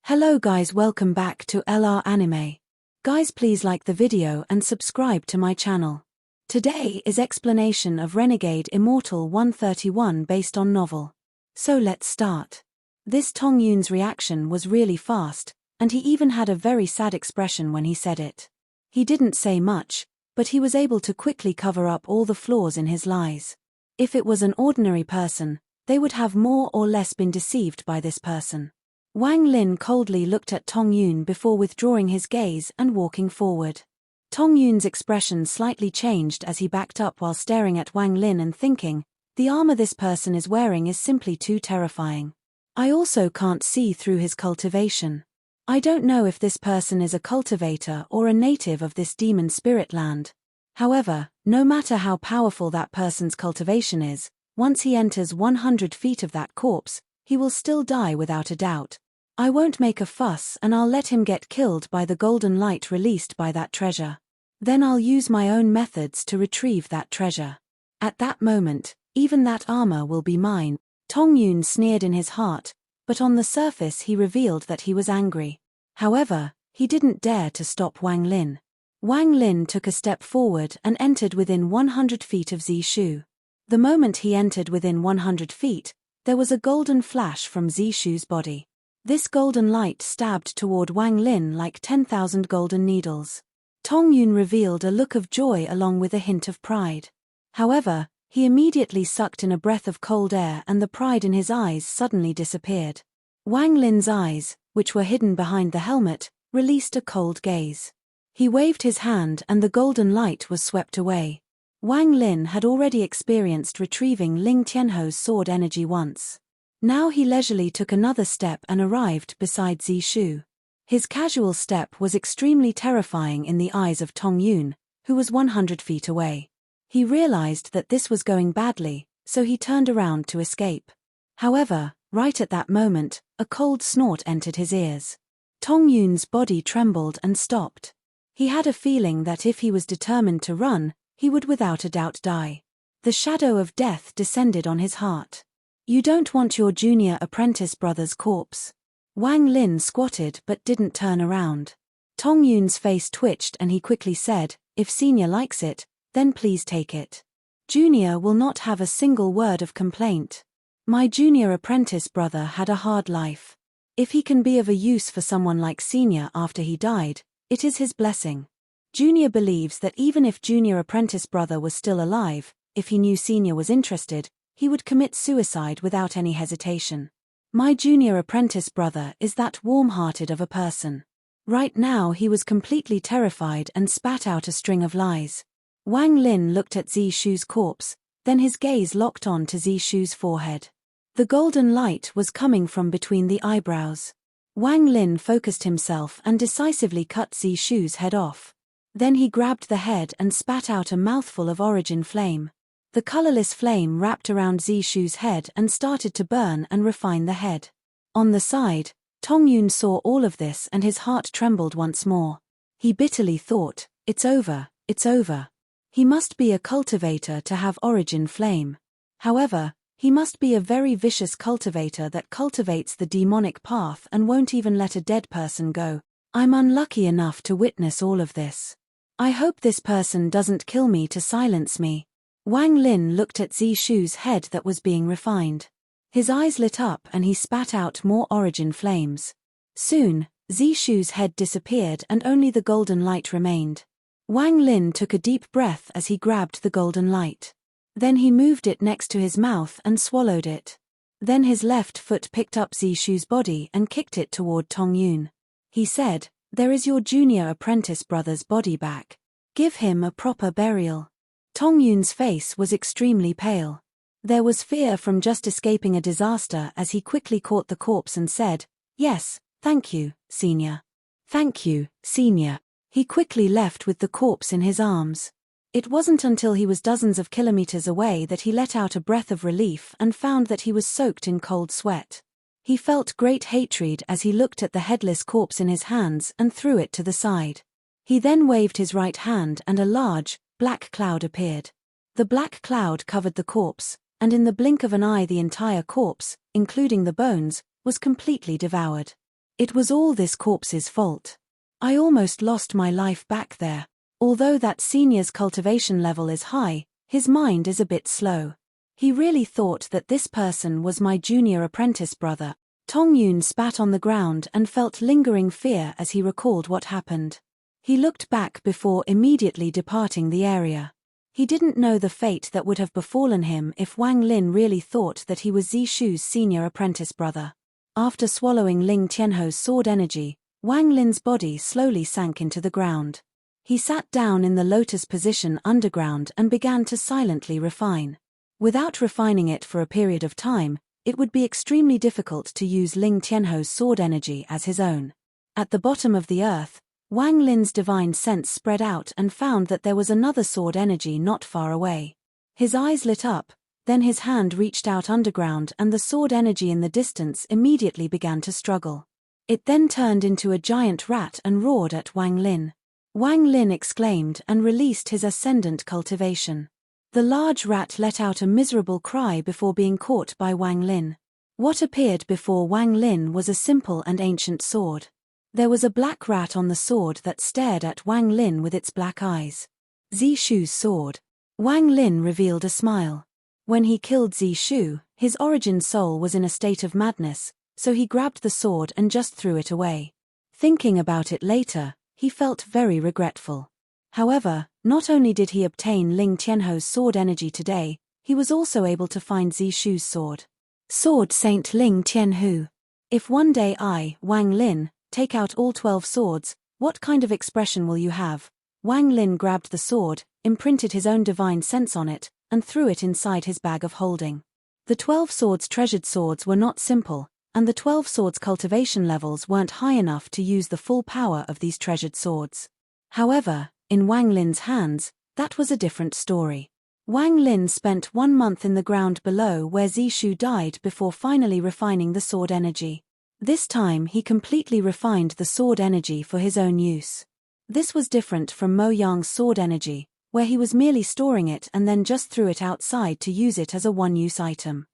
Hello guys, welcome back to LR Anime. Guys, please like the video and subscribe to my channel. Today is explanation of Renegade Immortal 131 based on novel. So let's start. This Tong Yun's reaction was really fast, and he even had a very sad expression when he said it. He didn't say much, but he was able to quickly cover up all the flaws in his lies. If it was an ordinary person, they would have more or less been deceived by this person. Wang Lin coldly looked at Tong Yun before withdrawing his gaze and walking forward. Tong Yun's expression slightly changed as he backed up while staring at Wang Lin and thinking, the armor this person is wearing is simply too terrifying. I also can't see through his cultivation. I don't know if this person is a cultivator or a native of this demon spirit land. However, no matter how powerful that person's cultivation is, once he enters 100 feet of that corpse, he will still die without a doubt. I won't make a fuss and I'll let him get killed by the golden light released by that treasure. Then I'll use my own methods to retrieve that treasure. At that moment, even that armor will be mine. Tong Yun sneered in his heart, but on the surface he revealed that he was angry. However, he didn't dare to stop Wang Lin. Wang Lin took a step forward and entered within 100 feet of Zishu. The moment he entered within 100 feet, there was a golden flash from Zishu's body. This golden light stabbed toward Wang Lin like 10,000 golden needles. Tong Yun revealed a look of joy along with a hint of pride. However, he immediately sucked in a breath of cold air and the pride in his eyes suddenly disappeared. Wang Lin's eyes, which were hidden behind the helmet, released a cold gaze. He waved his hand and the golden light was swept away. Wang Lin had already experienced retrieving Ling Tianho's sword energy once. Now he leisurely took another step and arrived beside Zishu. His casual step was extremely terrifying in the eyes of Tong Yun, who was 100 feet away. He realized that this was going badly, so he turned around to escape. However, right at that moment, a cold snort entered his ears. Tong Yun's body trembled and stopped. He had a feeling that if he was determined to run, he would without a doubt die. The shadow of death descended on his heart. You don't want your junior apprentice brother's corpse. Wang Lin squatted but didn't turn around. Tong Yun's face twitched and he quickly said, if senior likes it, then please take it. Junior will not have a single word of complaint. My junior apprentice brother had a hard life. If he can be of a use for someone like senior after he died, it is his blessing. Junior believes that even if junior apprentice brother was still alive, if he knew senior was interested, he would commit suicide without any hesitation. My junior apprentice brother is that warm-hearted of a person. Right now he was completely terrified and spat out a string of lies. Wang Lin looked at Zishu's corpse, then his gaze locked on to Zishu's forehead. The golden light was coming from between the eyebrows. Wang Lin focused himself and decisively cut Zishu's head off. Then he grabbed the head and spat out a mouthful of origin flame. The colorless flame wrapped around Zishu's head and started to burn and refine the head. On the side, Tong Yun saw all of this and his heart trembled once more. He bitterly thought, it's over, it's over. He must be a cultivator to have origin flame. However, he must be a very vicious cultivator that cultivates the demonic path and won't even let a dead person go. I'm unlucky enough to witness all of this. I hope this person doesn't kill me to silence me. Wang Lin looked at Zishu's head that was being refined. His eyes lit up and he spat out more origin flames. Soon, Zishu's head disappeared and only the golden light remained. Wang Lin took a deep breath as he grabbed the golden light. Then he moved it next to his mouth and swallowed it. Then his left foot picked up Zishu's body and kicked it toward Tong Yun. He said, there is your junior apprentice brother's body back. Give him a proper burial. Tong Yun's face was extremely pale. There was fear from just escaping a disaster as he quickly caught the corpse and said, yes, thank you, senior. Thank you, senior. He quickly left with the corpse in his arms. It wasn't until he was dozens of kilometers away that he let out a breath of relief and found that he was soaked in cold sweat. He felt great hatred as he looked at the headless corpse in his hands and threw it to the side. He then waved his right hand and a large, black cloud appeared. The black cloud covered the corpse, and in the blink of an eye the entire corpse, including the bones, was completely devoured. It was all this corpse's fault. I almost lost my life back there. Although that senior's cultivation level is high, his mind is a bit slow. He really thought that this person was my junior apprentice brother. Tong Yun spat on the ground and felt lingering fear as he recalled what happened. He looked back before immediately departing the area. He didn't know the fate that would have befallen him if Wang Lin really thought that he was Zishu's senior apprentice brother. After swallowing Ling Tianho's sword energy, Wang Lin's body slowly sank into the ground. He sat down in the lotus position underground and began to silently refine. Without refining it for a period of time, it would be extremely difficult to use Ling Tianho's sword energy as his own. At the bottom of the earth, Wang Lin's divine sense spread out and found that there was another sword energy not far away. His eyes lit up, then his hand reached out underground and the sword energy in the distance immediately began to struggle. It then turned into a giant rat and roared at Wang Lin. Wang Lin exclaimed and released his ascendant cultivation. The large rat let out a miserable cry before being caught by Wang Lin. What appeared before Wang Lin was a simple and ancient sword. There was a black rat on the sword that stared at Wang Lin with its black eyes. Zishu's sword. Wang Lin revealed a smile. When he killed Zishu, his origin soul was in a state of madness, so he grabbed the sword and just threw it away. Thinking about it later, he felt very regretful. However, not only did he obtain Ling Tianho's sword energy today, he was also able to find Zishu's sword. Sword Saint Ling Tianhu. If one day I, Wang Lin, take out all 12 swords, what kind of expression will you have? Wang Lin grabbed the sword, imprinted his own divine sense on it, and threw it inside his bag of holding. The 12 swords treasured swords were not simple, and the 12 swords cultivation levels weren't high enough to use the full power of these treasured swords. However, in Wang Lin's hands, that was a different story. Wang Lin spent 1 month in the ground below where Zishu died before finally refining the sword energy. This time he completely refined the sword energy for his own use. This was different from Mo Yang's sword energy, where he was merely storing it and then just threw it outside to use it as a one-use item.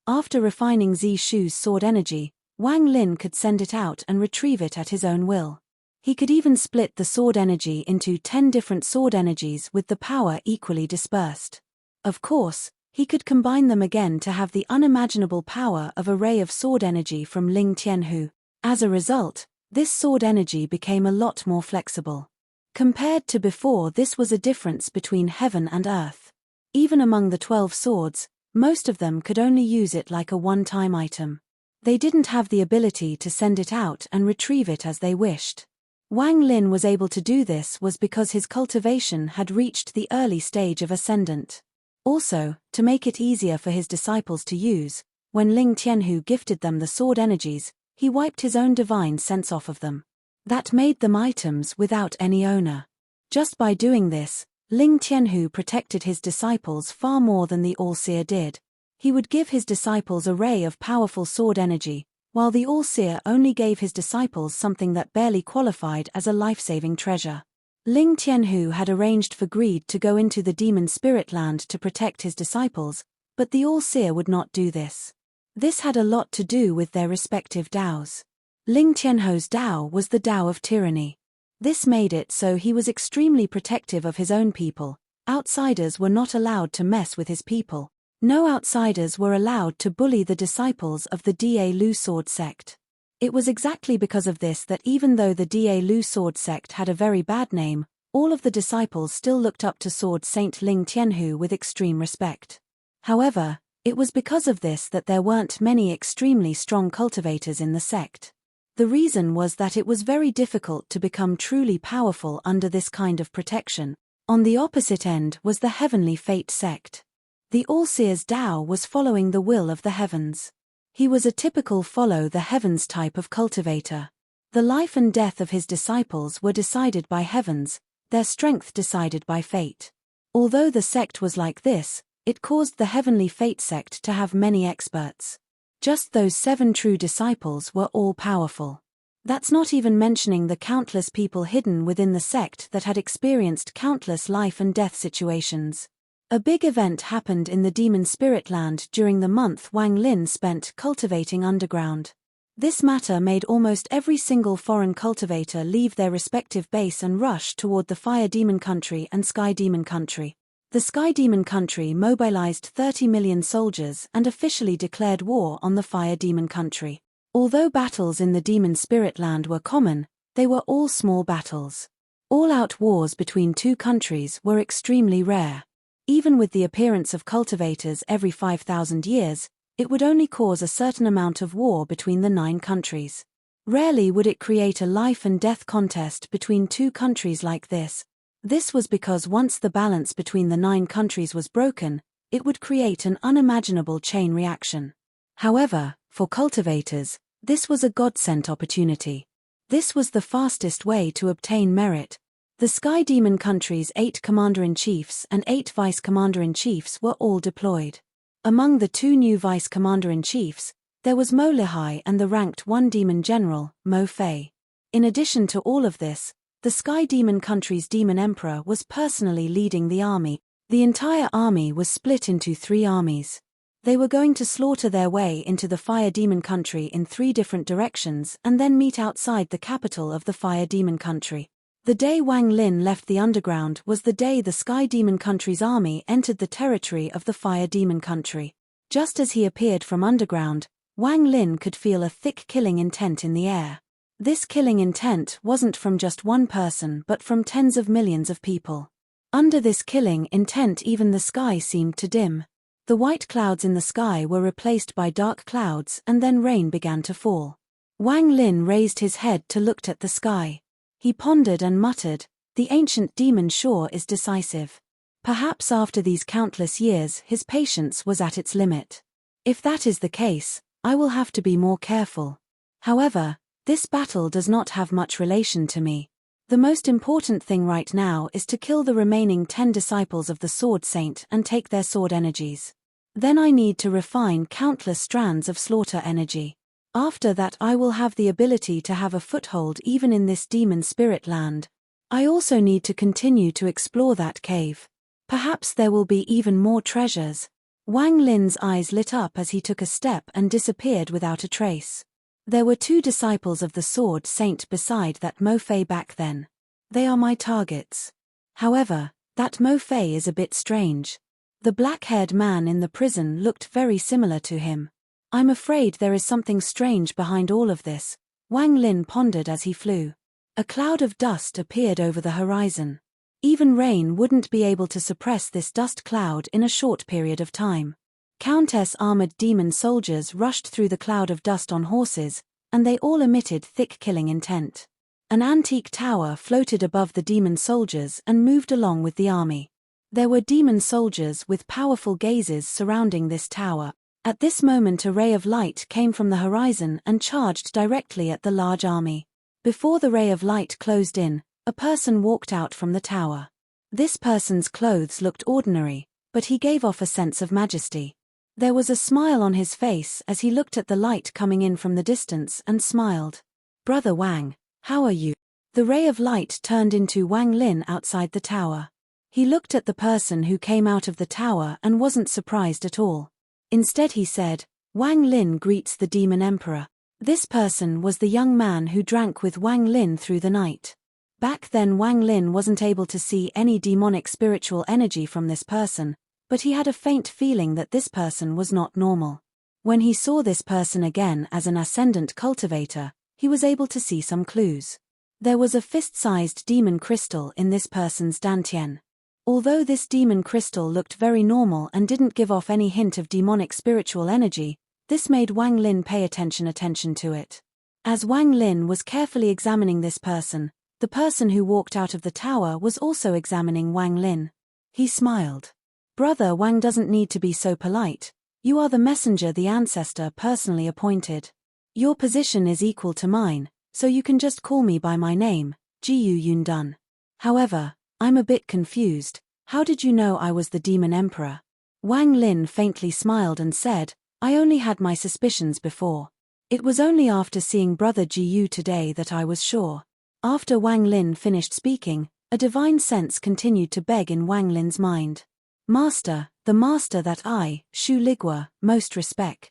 After refining Zishu's sword energy, Wang Lin could send it out and retrieve it at his own will. He could even split the sword energy into 10 different sword energies with the power equally dispersed. Of course, he could combine them again to have the unimaginable power of a ray of sword energy from Ling Tianhu. As a result, this sword energy became a lot more flexible. Compared to before, this was a difference between heaven and earth. Even among the 12 swords, most of them could only use it like a one-time item. They didn't have the ability to send it out and retrieve it as they wished. Wang Lin was able to do this was because his cultivation had reached the early stage of ascendant. Also, to make it easier for his disciples to use, when Ling Tianhu gifted them the sword energies, he wiped his own divine sense off of them. That made them items without any owner. Just by doing this, Ling Tianhu protected his disciples far more than the All-Seer did. He would give his disciples a ray of powerful sword energy, while the All-Seer only gave his disciples something that barely qualified as a life-saving treasure. Ling Tianhu had arranged for Greed to go into the demon spirit land to protect his disciples, but the All-Seer would not do this. This had a lot to do with their respective Daos. Ling Tianho's Dao was the Dao of tyranny. This made it so he was extremely protective of his own people. Outsiders were not allowed to mess with his people. No outsiders were allowed to bully the disciples of the Da Lu sword sect. It was exactly because of this that even though the Da Lu sword sect had a very bad name, all of the disciples still looked up to Sword Saint Ling Tianhu with extreme respect. However, it was because of this that there weren't many extremely strong cultivators in the sect. The reason was that it was very difficult to become truly powerful under this kind of protection. On the opposite end was the Heavenly Fate sect. The All-Seer's Dao was following the will of the heavens. He was a typical follow the heavens type of cultivator. The life and death of his disciples were decided by heavens, their strength decided by fate. Although the sect was like this, it caused the Heavenly Fate sect to have many experts. Just those 7 true disciples were all powerful. That's not even mentioning the countless people hidden within the sect that had experienced countless life and death situations. A big event happened in the demon spirit land during the month Wang Lin spent cultivating underground. This matter made almost every single foreign cultivator leave their respective base and rush toward the Fire Demon Country and Sky Demon Country. The Sky Demon Country mobilized 30 million soldiers and officially declared war on the Fire Demon Country. Although battles in the Demon Spirit Land were common, they were all small battles. All-out wars between two countries were extremely rare. Even with the appearance of cultivators every 5,000 years, it would only cause a certain amount of war between the 9 countries. Rarely would it create a life-and-death contest between two countries like this. This was because once the balance between the 9 countries was broken, it would create an unimaginable chain reaction. However, for cultivators, this was a godsend opportunity. This was the fastest way to obtain merit. The Sky Demon Country's 8 Commander-in-Chiefs and 8 Vice-Commander-in-Chiefs were all deployed. Among the 2 new Vice-Commander-in-Chiefs, there was Mo Lihai and the ranked 1 Demon General, Mo Fei. In addition to all of this, the Sky Demon Country's Demon Emperor was personally leading the army. The entire army was split into 3 armies. They were going to slaughter their way into the Fire Demon Country in 3 different directions and then meet outside the capital of the Fire Demon Country. The day Wang Lin left the underground was the day the Sky Demon Country's army entered the territory of the Fire Demon Country. Just as he appeared from underground, Wang Lin could feel a thick killing intent in the air. This killing intent wasn't from just one person but from tens of millions of people. Under this killing intent even the sky seemed to dim. The white clouds in the sky were replaced by dark clouds and then rain began to fall. Wang Lin raised his head to look at the sky. He pondered and muttered, "The ancient demon sure is decisive." Perhaps after these countless years his patience was at its limit. If that is the case, I will have to be more careful. However, this battle does not have much relation to me. The most important thing right now is to kill the remaining 10 disciples of the Sword Saint and take their sword energies. Then I need to refine countless strands of slaughter energy. After that I will have the ability to have a foothold even in this demon spirit land. I also need to continue to explore that cave. Perhaps there will be even more treasures. Wang Lin's eyes lit up as he took a step and disappeared without a trace. There were 2 disciples of the Sword Saint beside that Mo Fei back then. They are my targets. However, that Mo Fei is a bit strange. The black-haired man in the prison looked very similar to him. I'm afraid there is something strange behind all of this, Wang Lin pondered as he flew. A cloud of dust appeared over the horizon. Even rain wouldn't be able to suppress this dust cloud in a short period of time. Countless armored demon soldiers rushed through the cloud of dust on horses, and they all emitted thick killing intent. An antique tower floated above the demon soldiers and moved along with the army. There were demon soldiers with powerful gazes surrounding this tower. At this moment a ray of light came from the horizon and charged directly at the large army. Before the ray of light closed in, a person walked out from the tower. This person's clothes looked ordinary, but he gave off a sense of majesty. There was a smile on his face as he looked at the light coming in from the distance and smiled. "Brother Wang, how are you?" The ray of light turned into Wang Lin outside the tower. He looked at the person who came out of the tower and wasn't surprised at all. Instead he said, "Wang Lin greets the Demon Emperor." This person was the young man who drank with Wang Lin through the night. Back then Wang Lin wasn't able to see any demonic spiritual energy from this person, but he had a faint feeling that this person was not normal. When he saw this person again as an ascendant cultivator, he was able to see some clues. There was a fist-sized demon crystal in this person's dantian. Although this demon crystal looked very normal and didn't give off any hint of demonic spiritual energy, this made Wang Lin pay attention to it. As Wang Lin was carefully examining this person, the person who walked out of the tower was also examining Wang Lin. He smiled. "Brother Wang doesn't need to be so polite. You are the messenger the ancestor personally appointed. Your position is equal to mine, so you can just call me by my name, Jiyu Yundun. However, I'm a bit confused. How did you know I was the Demon Emperor?" Wang Lin faintly smiled and said, "I only had my suspicions before. It was only after seeing Brother Jiyu today that I was sure." After Wang Lin finished speaking, a divine sense continued to beg in Wang Lin's mind. "Master, the master that I, Shu Ligua, most respect.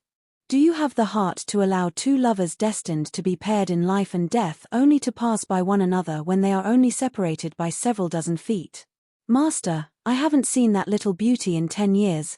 Do you have the heart to allow two lovers destined to be paired in life and death only to pass by one another when they are only separated by several dozen feet? Master, I haven't seen that little beauty in 10 years.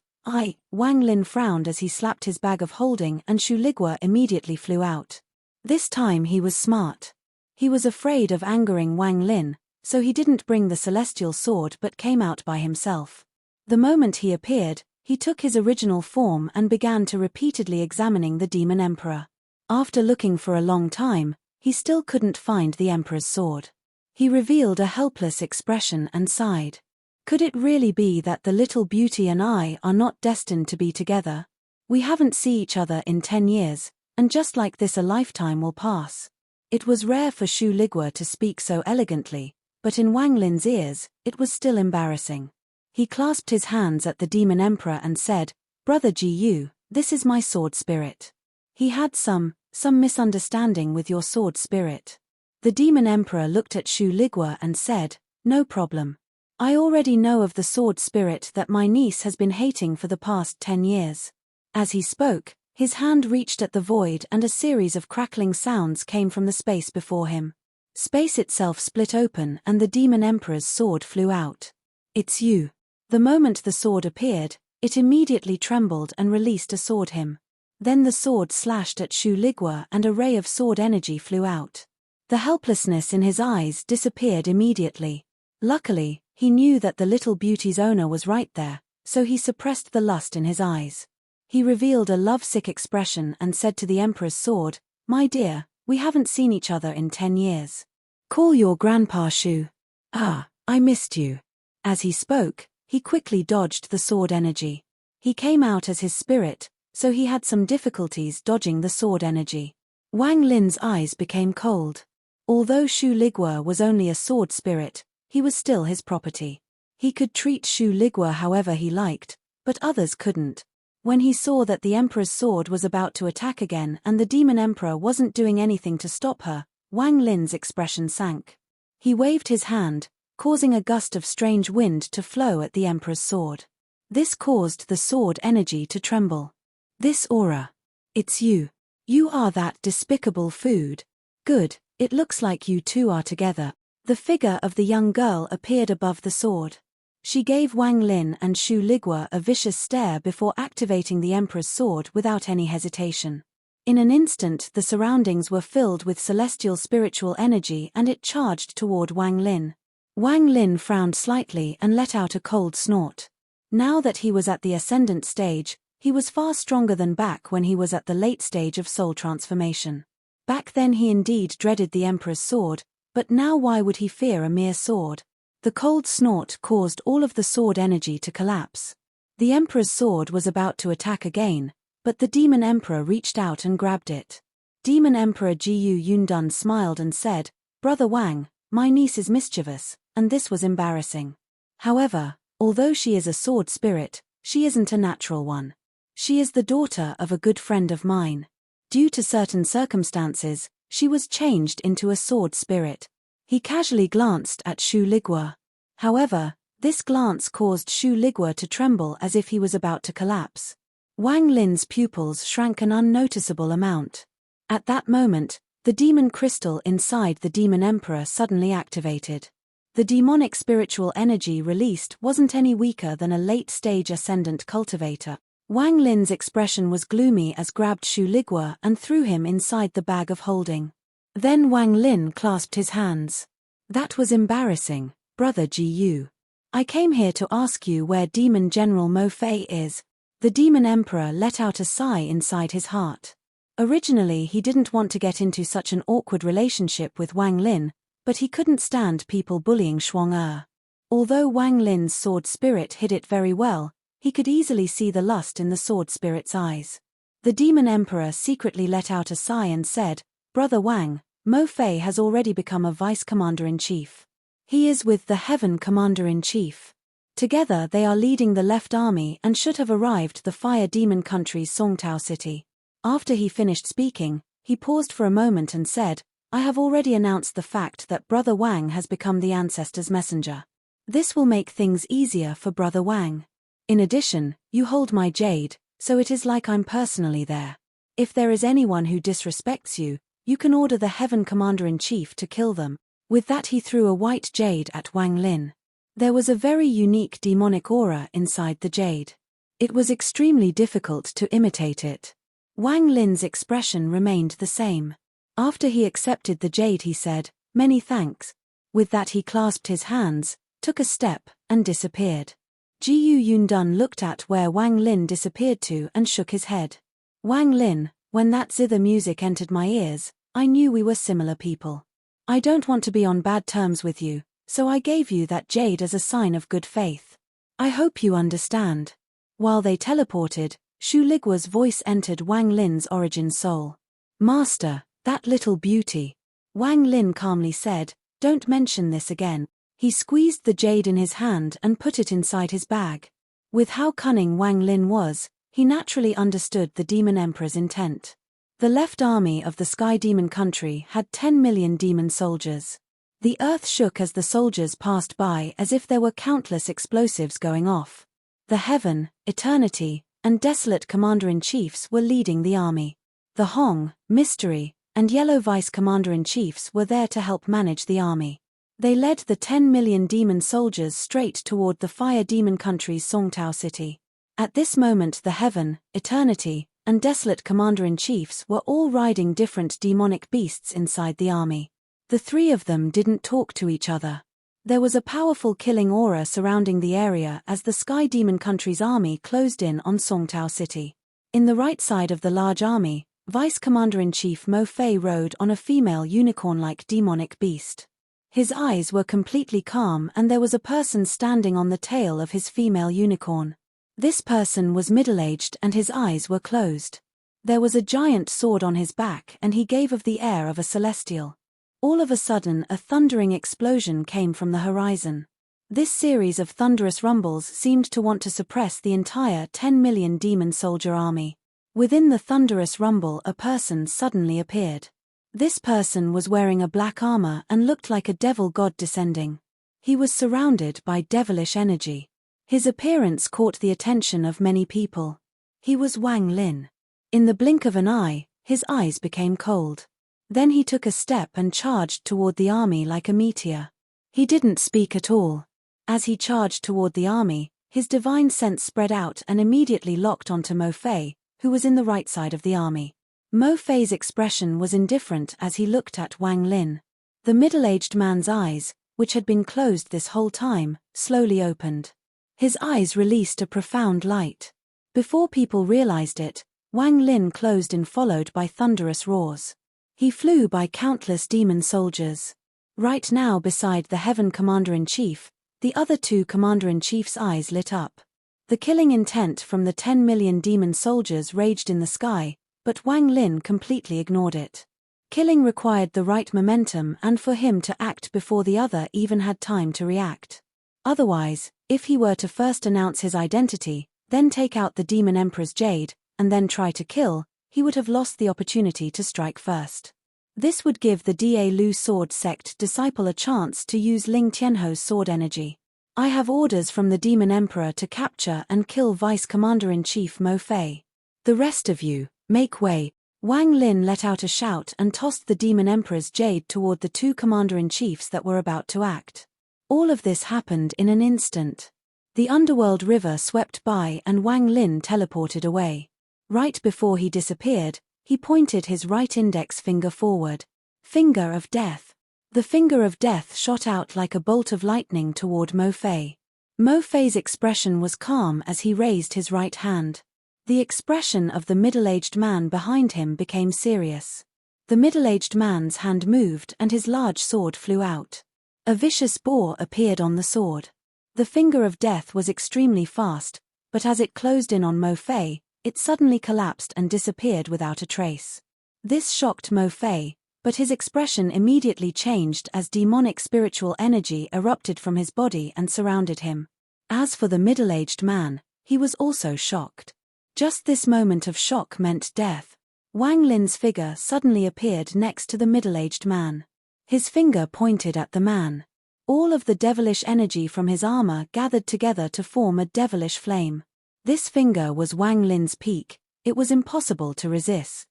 Wang Lin frowned as he slapped his bag of holding and Shu Ligua immediately flew out. This time he was smart. He was afraid of angering Wang Lin, so he didn't bring the celestial sword but came out by himself. The moment he appeared, he took his original form and began to repeatedly examining the demon emperor. After looking for a long time, he still couldn't find the emperor's sword. He revealed a helpless expression and sighed. Could it really be that the little beauty and I are not destined to be together? We haven't seen each other in 10 years, and just like this a lifetime will pass. It was rare for Shu Ligua to speak so elegantly, but in Wang Lin's ears, it was still embarrassing. He clasped his hands at the demon emperor and said, "Brother Gu, this is my sword spirit. He had some misunderstanding with your sword spirit." The demon emperor looked at Shu Ligua and said, "No problem. I already know of the sword spirit that my niece has been hating for the past 10 years. As he spoke, his hand reached at the void and a series of crackling sounds came from the space before him. Space itself split open and the demon emperor's sword flew out. "It's you." The moment the sword appeared, it immediately trembled and released a sword hymn. Then the sword slashed at Shu Ligua and a ray of sword energy flew out. The helplessness in his eyes disappeared immediately. Luckily, he knew that the little beauty's owner was right there, so he suppressed the lust in his eyes. He revealed a lovesick expression and said to the emperor's sword, "My dear, we haven't seen each other in 10 years. Call your grandpa Shu. I missed you." As he spoke, he quickly dodged the sword energy. He came out as his spirit, so he had some difficulties dodging the sword energy. Wang Lin's eyes became cold. Although Shu Ligua was only a sword spirit, he was still his property. He could treat Shu Ligua however he liked, but others couldn't. When he saw that the emperor's sword was about to attack again and the demon emperor wasn't doing anything to stop her, Wang Lin's expression sank. He waved his hand, causing a gust of strange wind to flow at the emperor's sword. This caused the sword energy to tremble. "This aura. It's you. You are that despicable food. Good, it looks like you two are together." The figure of the young girl appeared above the sword. She gave Wang Lin and Shu Ligua a vicious stare before activating the emperor's sword without any hesitation. In an instant the surroundings were filled with celestial spiritual energy and it charged toward Wang Lin. Wang Lin frowned slightly and let out a cold snort. Now that he was at the ascendant stage, he was far stronger than back when he was at the late stage of soul transformation. Back then he indeed dreaded the emperor's sword, but now why would he fear a mere sword? The cold snort caused all of the sword energy to collapse. The emperor's sword was about to attack again, but the demon emperor reached out and grabbed it. Demon Emperor Gu Yundun smiled and said, "Brother Wang, my niece is mischievous, and this was embarrassing. However, although she is a sword spirit, she isn't a natural one. She is the daughter of a good friend of mine. Due to certain circumstances, she was changed into a sword spirit." He casually glanced at Shu Ligua. However, this glance caused Shu Ligua to tremble as if he was about to collapse. Wang Lin's pupils shrank an unnoticeable amount. At that moment, the demon crystal inside the demon emperor suddenly activated. The demonic spiritual energy released wasn't any weaker than a late-stage ascendant cultivator. Wang Lin's expression was gloomy as grabbed Shu Ligua and threw him inside the bag of holding. Then Wang Lin clasped his hands. "That was embarrassing, Brother Gu. I came here to ask you where Demon General Mo Fei is." The demon emperor let out a sigh inside his heart. Originally he didn't want to get into such an awkward relationship with Wang Lin, but he couldn't stand people bullying Shuang. Although Wang Lin's sword spirit hid it very well, he could easily see the lust in the sword spirit's eyes. The demon emperor secretly let out a sigh and said, "Brother Wang, Mo Fei has already become a vice commander-in-chief. He is with the Heaven Commander-in-Chief. Together they are leading the left army and should have arrived the fire demon country's Songtao city." After he finished speaking, he paused for a moment and said, "I have already announced the fact that Brother Wang has become the ancestor's messenger. This will make things easier for Brother Wang. In addition, you hold my jade, so it is like I'm personally there. If there is anyone who disrespects you, you can order the Heaven Commander-in-Chief to kill them. With that he threw a white jade at Wang Lin. There was a very unique demonic aura inside the jade. It was extremely difficult to imitate it. Wang Lin's expression remained the same. After he accepted the jade he said, "Many thanks." With that he clasped his hands, took a step, and disappeared. Jiu Yundun looked at where Wang Lin disappeared to and shook his head. "Wang Lin, when that zither music entered my ears, I knew we were similar people. I don't want to be on bad terms with you, so I gave you that jade as a sign of good faith. I hope you understand." While they teleported, Shu Ligua's voice entered Wang Lin's origin soul. "Master, that little beauty." Wang Lin calmly said, "Don't mention this again." He squeezed the jade in his hand and put it inside his bag. With how cunning Wang Lin was, he naturally understood the Demon Emperor's intent. The left army of the Sky Demon country had 10 million demon soldiers. The earth shook as the soldiers passed by as if there were countless explosives going off. The Heaven, Eternity, and Desolate Commander-in-Chiefs were leading the army. The Hong, Mystery, and Yellow Vice Commander-in-Chiefs were there to help manage the army. They led the 10 million demon soldiers straight toward the Fire Demon country's Songtao city. At this moment the Heaven, Eternity, and Desolate Commander-in-Chiefs were all riding different demonic beasts inside the army. The three of them didn't talk to each other. There was a powerful killing aura surrounding the area as the Sky Demon country's army closed in on Songtao city. In the right side of the large army, Vice Commander-in-Chief Mo Fei rode on a female unicorn-like demonic beast. His eyes were completely calm and there was a person standing on the tail of his female unicorn. This person was middle-aged and his eyes were closed. There was a giant sword on his back and he gave of the air of a celestial. All of a sudden a thundering explosion came from the horizon. This series of thunderous rumbles seemed to want to suppress the entire 10 million demon soldier army. Within the thunderous rumble a person suddenly appeared. This person was wearing a black armor and looked like a devil god descending. He was surrounded by devilish energy. His appearance caught the attention of many people. He was Wang Lin. In the blink of an eye, his eyes became cold. Then he took a step and charged toward the army like a meteor. He didn't speak at all. As he charged toward the army, his divine sense spread out and immediately locked onto Mo Fei, who was in the right side of the army. Mo Fei's expression was indifferent as he looked at Wang Lin. The middle-aged man's eyes, which had been closed this whole time, slowly opened. His eyes released a profound light. Before people realized it, Wang Lin closed in followed by thunderous roars. He flew by countless demon soldiers. Right now beside the Heaven Commander-in-Chief, the other two Commander-in-Chief's eyes lit up. The killing intent from the 10 million demon soldiers raged in the sky, but Wang Lin completely ignored it. Killing required the right momentum and for him to act before the other even had time to react. Otherwise, if he were to first announce his identity, then take out the Demon Emperor's jade, and then try to kill, he would have lost the opportunity to strike first. This would give the Da Lu sword sect disciple a chance to use Ling Tianho's sword energy. "I have orders from the Demon Emperor to capture and kill Vice Commander-in-Chief Mo Fei. The rest of you, make way." Wang Lin let out a shout and tossed the Demon Emperor's jade toward the two Commander-in-Chiefs that were about to act. All of this happened in an instant. The underworld river swept by and Wang Lin teleported away. Right before he disappeared, he pointed his right index finger forward. Finger of Death. The finger of death shot out like a bolt of lightning toward Mo Fei. Mo Fei's expression was calm as he raised his right hand. The expression of the middle-aged man behind him became serious. The middle-aged man's hand moved and his large sword flew out. A vicious boar appeared on the sword. The finger of death was extremely fast, but as it closed in on Mo Fei, it suddenly collapsed and disappeared without a trace. This shocked Mo Fei, but his expression immediately changed as demonic spiritual energy erupted from his body and surrounded him. As for the middle-aged man, he was also shocked. Just this moment of shock meant death. Wang Lin's figure suddenly appeared next to the middle-aged man. His finger pointed at the man. All of the devilish energy from his armor gathered together to form a devilish flame. This finger was Wang Lin's peak. It was impossible to resist.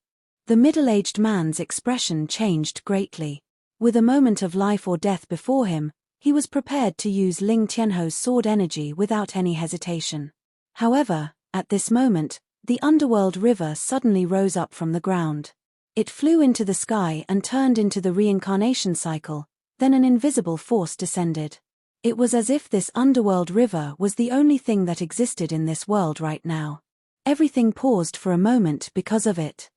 The middle-aged man's expression changed greatly. With a moment of life or death before him, he was prepared to use Ling Tianho's sword energy without any hesitation. However, at this moment, the underworld river suddenly rose up from the ground. It flew into the sky and turned into the reincarnation cycle, then an invisible force descended. It was as if this underworld river was the only thing that existed in this world right now. Everything paused for a moment because of it.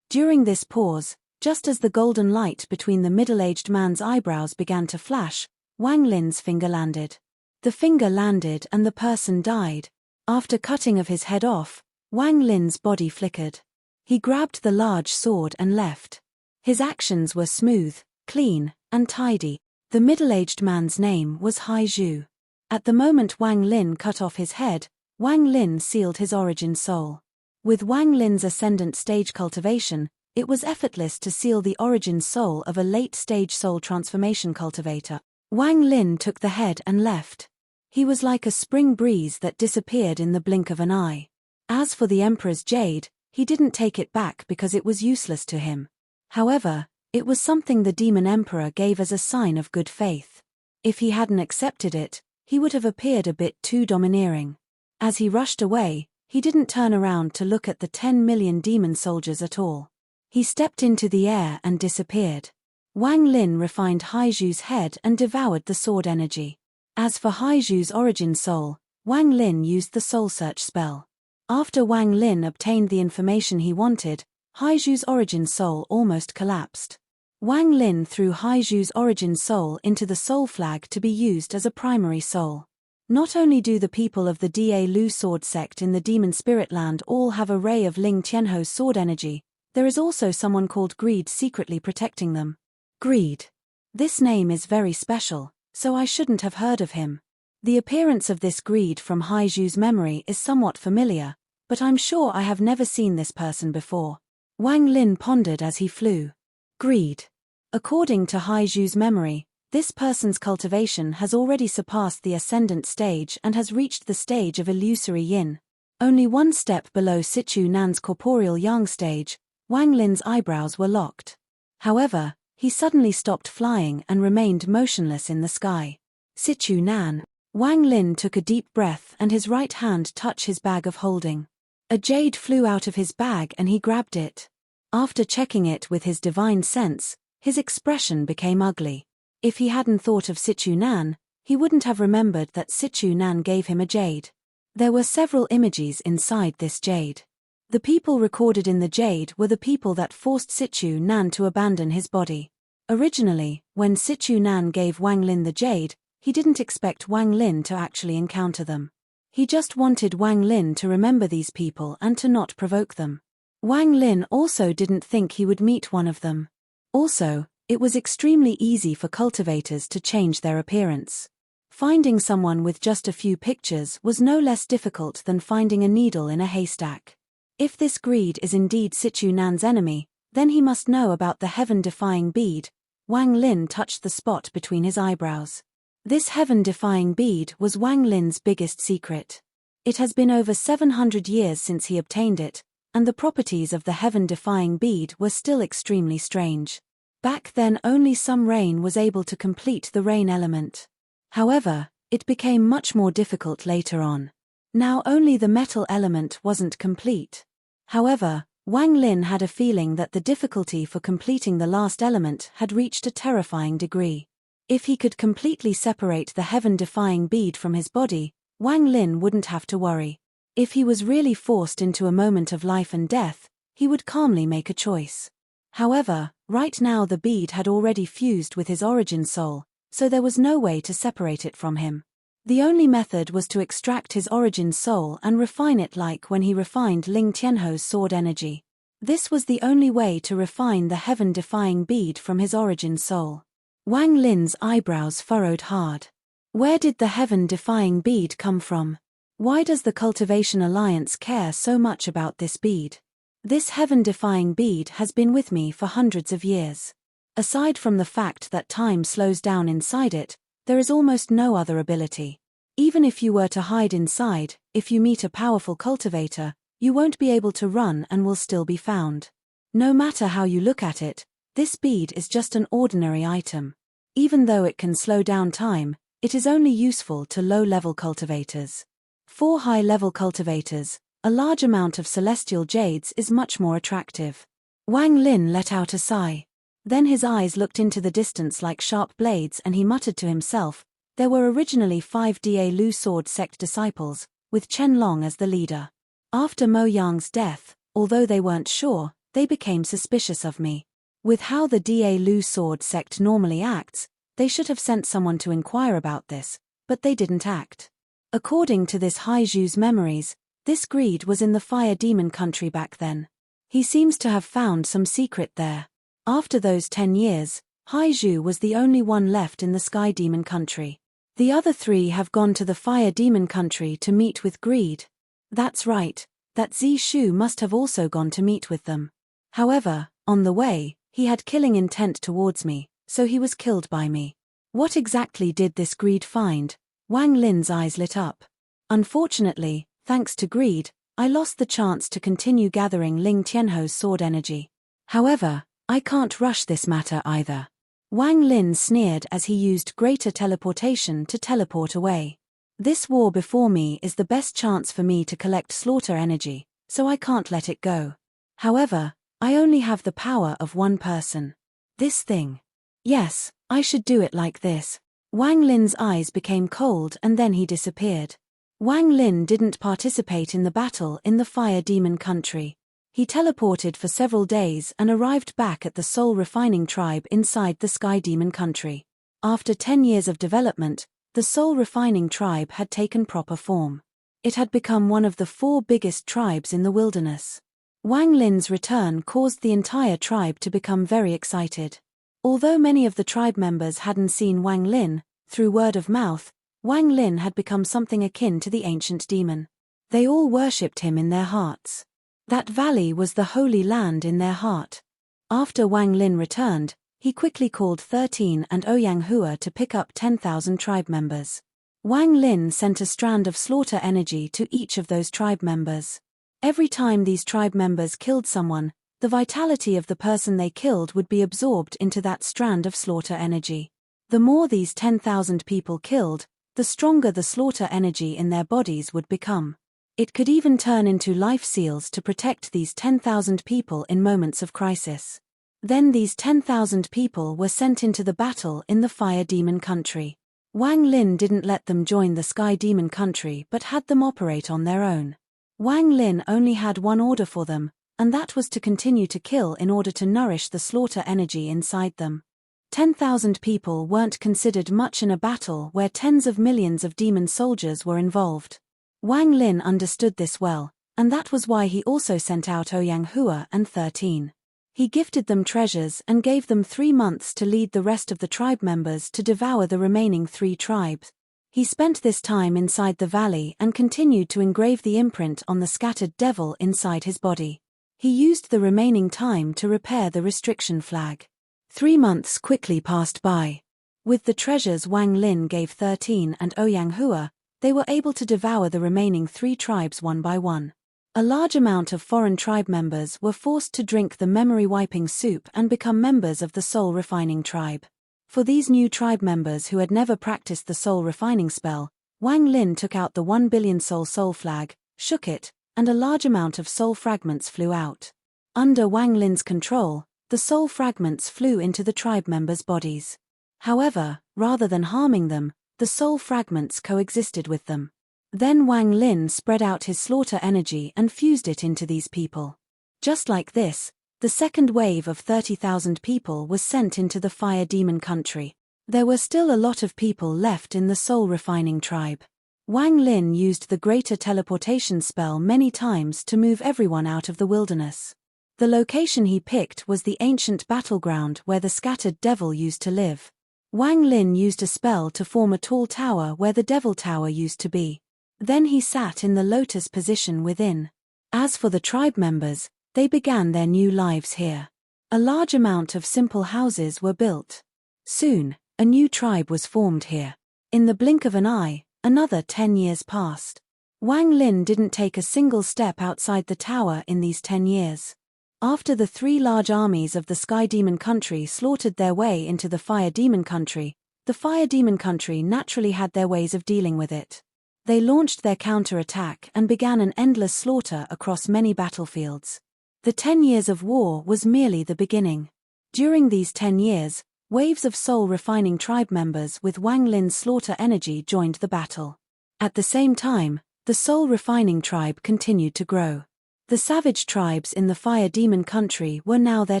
During this pause, just as the golden light between the middle-aged man's eyebrows began to flash, Wang Lin's finger landed. The finger landed and the person died. After cutting of his head off, Wang Lin's body flickered. He grabbed the large sword and left. His actions were smooth, clean, and tidy. The middle-aged man's name was Hai Zhu. At the moment Wang Lin cut off his head, Wang Lin sealed his origin soul. With Wang Lin's ascendant stage cultivation, it was effortless to seal the origin soul of a late-stage soul transformation cultivator. Wang Lin took the head and left. He was like a spring breeze that disappeared in the blink of an eye. As for the Emperor's jade, he didn't take it back because it was useless to him. However, it was something the Demon Emperor gave as a sign of good faith. If he hadn't accepted it, he would have appeared a bit too domineering. As he rushed away, he didn't turn around to look at the 10 million demon soldiers at all. He stepped into the air and disappeared. Wang Lin refined Hai Zhu's head and devoured the sword energy. As for Hai Zhu's origin soul, Wang Lin used the soul search spell. After Wang Lin obtained the information he wanted, Hai Zhu's origin soul almost collapsed. Wang Lin threw Hai Zhu's origin soul into the soul flag to be used as a primary soul. Not only do the people of the Da Lu sword sect in the demon spirit land all have a ray of Ling Tianho's sword energy, there is also someone called Greed secretly protecting them. Greed. This name is very special, so I shouldn't have heard of him. The appearance of this Greed from Hai Zhu's memory is somewhat familiar, but I'm sure I have never seen this person before. Wang Lin pondered as he flew. Greed. According to Hai Zhu's memory, this person's cultivation has already surpassed the ascendant stage and has reached the stage of illusory yin. Only one step below Sichu Nan's corporeal yang stage, Wang Lin's eyebrows were locked. However, he suddenly stopped flying and remained motionless in the sky. Sichu Nan. Wang Lin took a deep breath and his right hand touched his bag of holding. A jade flew out of his bag and he grabbed it. After checking it with his divine sense, his expression became ugly. If he hadn't thought of Sichu Nan, he wouldn't have remembered that Sichu Nan gave him a jade. There were several images inside this jade. The people recorded in the jade were the people that forced Sichu Nan to abandon his body. Originally, when Sichu Nan gave Wang Lin the jade, he didn't expect Wang Lin to actually encounter them. He just wanted Wang Lin to remember these people and to not provoke them. Wang Lin also didn't think he would meet one of them. Also, it was extremely easy for cultivators to change their appearance. Finding someone with just a few pictures was no less difficult than finding a needle in a haystack. If this Greed is indeed Sichu Nan's enemy, then he must know about the heaven-defying bead. Wang Lin touched the spot between his eyebrows. This heaven-defying bead was Wang Lin's biggest secret. It has been over 700 years since he obtained it, and the properties of the heaven-defying bead were still extremely strange. Back then only some rain was able to complete the rain element. However, it became much more difficult later on. Now only the metal element wasn't complete. However, Wang Lin had a feeling that the difficulty for completing the last element had reached a terrifying degree. If he could completely separate the heaven-defying bead from his body, Wang Lin wouldn't have to worry. If he was really forced into a moment of life and death, he would calmly make a choice. However, right now the bead had already fused with his origin soul, so there was no way to separate it from him. The only method was to extract his origin soul and refine it like when he refined Ling Tianho's sword energy. This was the only way to refine the heaven-defying bead from his origin soul. Wang Lin's eyebrows furrowed hard. Where did the heaven-defying bead come from? Why does the Cultivation Alliance care so much about this bead? This heaven-defying bead has been with me for hundreds of years. Aside from the fact that time slows down inside it, there is almost no other ability. Even if you were to hide inside, if you meet a powerful cultivator, you won't be able to run and will still be found. No matter how you look at it, this bead is just an ordinary item. Even though it can slow down time, it is only useful to low-level cultivators. For high-level cultivators, a large amount of celestial jades is much more attractive. Wang Lin let out a sigh. Then his eyes looked into the distance like sharp blades and he muttered to himself, there were originally 5 Da Lu sword sect disciples, with Chen Long as the leader. After Mo Yang's death, although they weren't sure, they became suspicious of me. With how the Da Lu sword sect normally acts, they should have sent someone to inquire about this, but they didn't act. According to this Haiju's memories, this greed was in the fire demon country back then. He seems to have found some secret there. After those 10 years, Haiju was the only one left in the sky demon country. The other 3 have gone to the fire demon country to meet with greed. That's right, that Zishu must have also gone to meet with them. However, on the way, he had killing intent towards me, so he was killed by me. What exactly did this greed find? Wang Lin's eyes lit up. Unfortunately, thanks to greed, I lost the chance to continue gathering Ling Tianho's sword energy. However, I can't rush this matter either. Wang Lin sneered as he used greater teleportation to teleport away. This war before me is the best chance for me to collect slaughter energy, so I can't let it go. However, I only have the power of one person. This thing. Yes, I should do it like this. Wang Lin's eyes became cold and then he disappeared. Wang Lin didn't participate in the battle in the fire demon country. He teleported for several days and arrived back at the soul refining tribe inside the sky demon country. After 10 years of development, the soul refining tribe had taken proper form. It had become one of the 4 biggest tribes in the wilderness. Wang Lin's return caused the entire tribe to become very excited. Although many of the tribe members hadn't seen Wang Lin, through word of mouth, Wang Lin had become something akin to the ancient demon. They all worshipped him in their hearts. That valley was the holy land in their heart. After Wang Lin returned, he quickly called 13 and Ouyang Hua to pick up 10,000 tribe members. Wang Lin sent a strand of slaughter energy to each of those tribe members. Every time these tribe members killed someone, the vitality of the person they killed would be absorbed into that strand of slaughter energy. The more these 10,000 people killed, the stronger the slaughter energy in their bodies would become. It could even turn into life seals to protect these 10,000 people in moments of crisis. Then these 10,000 people were sent into the battle in the fire demon country. Wang Lin didn't let them join the sky demon country but had them operate on their own. Wang Lin only had one order for them, and that was to continue to kill in order to nourish the slaughter energy inside them. 10,000 people weren't considered much in a battle where tens of millions of demon soldiers were involved. Wang Lin understood this well, and that was why he also sent out Ouyang Hua and 13. He gifted them treasures and gave them 3 months to lead the rest of the tribe members to devour the remaining 3 tribes. He spent this time inside the valley and continued to engrave the imprint on the scattered devil inside his body. He used the remaining time to repair the restriction flag. 3 months quickly passed by. With the treasures Wang Lin gave 13 and Ouyang Hua, they were able to devour the remaining 3 tribes one by one. A large amount of foreign tribe members were forced to drink the memory-wiping soup and become members of the soul refining tribe. For these new tribe members who had never practiced the soul refining spell, Wang Lin took out the 1 billion soul flag, shook it, and a large amount of soul fragments flew out. Under Wang Lin's control, the soul fragments flew into the tribe members' bodies. However, rather than harming them, the soul fragments coexisted with them. Then Wang Lin spread out his slaughter energy and fused it into these people. Just like this, the second wave of 30,000 people was sent into the fire demon country. There were still a lot of people left in the soul refining tribe. Wang Lin used the greater teleportation spell many times to move everyone out of the wilderness. The location he picked was the ancient battleground where the scattered devil used to live. Wang Lin used a spell to form a tall tower where the devil tower used to be. Then he sat in the lotus position within. As for the tribe members, they began their new lives here. A large amount of simple houses were built. Soon, a new tribe was formed here. In the blink of an eye, another 10 years passed. Wang Lin didn't take a single step outside the tower in these 10 years. After the three large armies of the Sky Demon country slaughtered their way into the Fire Demon country, the Fire Demon country naturally had their ways of dealing with it. They launched their counter-attack and began an endless slaughter across many battlefields. The 10 years of war was merely the beginning. During these 10 years, waves of soul-refining tribe members with Wang Lin's slaughter energy joined the battle. At the same time, the soul-refining tribe continued to grow. The savage tribes in the Fire Demon country were now their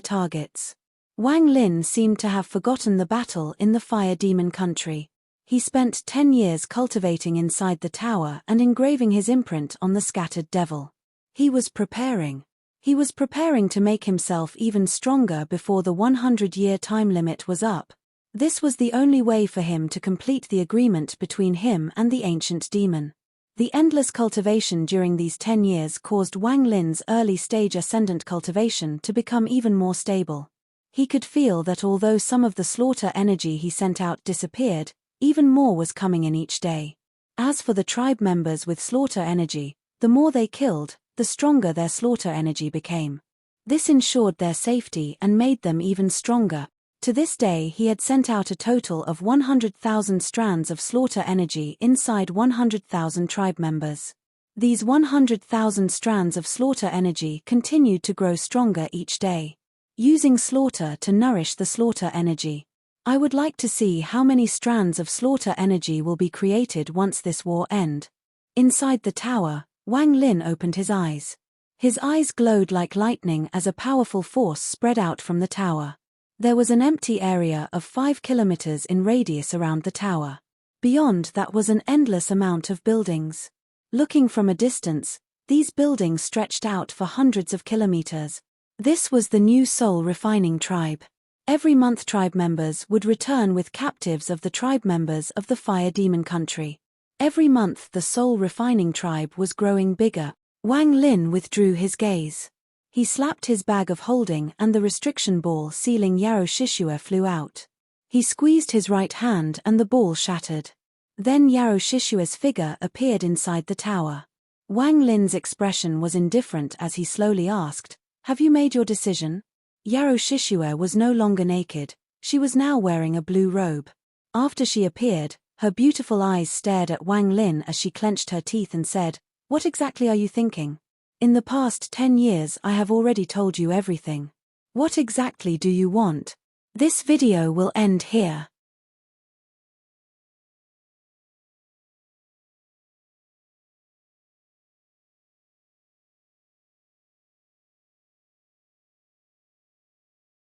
targets. Wang Lin seemed to have forgotten the battle in the Fire Demon country. He spent 10 years cultivating inside the tower and engraving his imprint on the scattered devil. He was preparing to make himself even stronger before the 100-year time limit was up. This was the only way for him to complete the agreement between him and the ancient demon. The endless cultivation during these 10 years caused Wang Lin's early-stage ascendant cultivation to become even more stable. He could feel that although some of the slaughter energy he sent out disappeared, even more was coming in each day. As for the tribe members with slaughter energy, the more they killed, the stronger their slaughter energy became. This ensured their safety and made them even stronger. To this day he had sent out a total of 100,000 strands of slaughter energy inside 100,000 tribe members. These 100,000 strands of slaughter energy continued to grow stronger each day. Using slaughter to nourish the slaughter energy. I would like to see how many strands of slaughter energy will be created once this war ends. Inside the tower, Wang Lin opened his eyes. His eyes glowed like lightning as a powerful force spread out from the tower. There was an empty area of 5 kilometers in radius around the tower. Beyond that was an endless amount of buildings. Looking from a distance, these buildings stretched out for hundreds of kilometers. This was the new soul refining tribe. Every month tribe members would return with captives of the tribe members of the Fire Demon country. Every month the soul refining tribe was growing bigger. Wang Lin withdrew his gaze. He slapped his bag of holding and the restriction ball sealing Yarrow Shishua flew out. He squeezed his right hand and the ball shattered. Then Yarrow Shishua's figure appeared inside the tower. Wang Lin's expression was indifferent as he slowly asked, "Have you made your decision?" Yarrow Shishua was no longer naked, she was now wearing a blue robe. After she appeared, her beautiful eyes stared at Wang Lin as she clenched her teeth and said, "What exactly are you thinking? In the past 10 years I have already told you everything. What exactly do you want?" This video will end here.